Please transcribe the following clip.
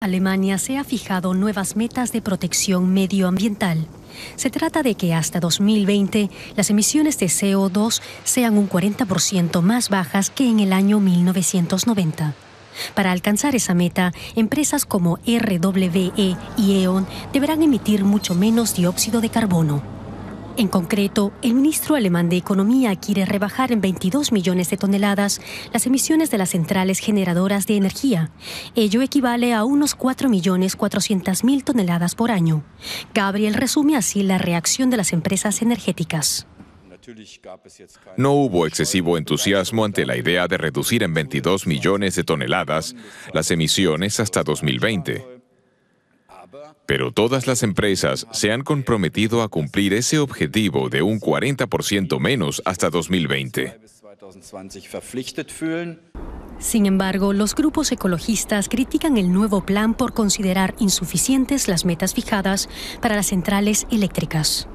Alemania se ha fijado nuevas metas de protección medioambiental. Se trata de que hasta 2020 las emisiones de CO2 sean un 40% más bajas que en el año 1990. Para alcanzar esa meta, empresas como RWE y E.ON deberán emitir mucho menos dióxido de carbono. En concreto, el ministro alemán de Economía quiere rebajar en 22 millones de toneladas las emisiones de las centrales generadoras de energía. Ello equivale a unos 4.400.000 toneladas por año. Gabriel resume así la reacción de las empresas energéticas. No hubo excesivo entusiasmo ante la idea de reducir en 22 millones de toneladas las emisiones hasta 2020. Pero todas las empresas se han comprometido a cumplir ese objetivo de un 40% menos hasta 2020. Sin embargo, los grupos ecologistas critican el nuevo plan por considerar insuficientes las metas fijadas para las centrales eléctricas.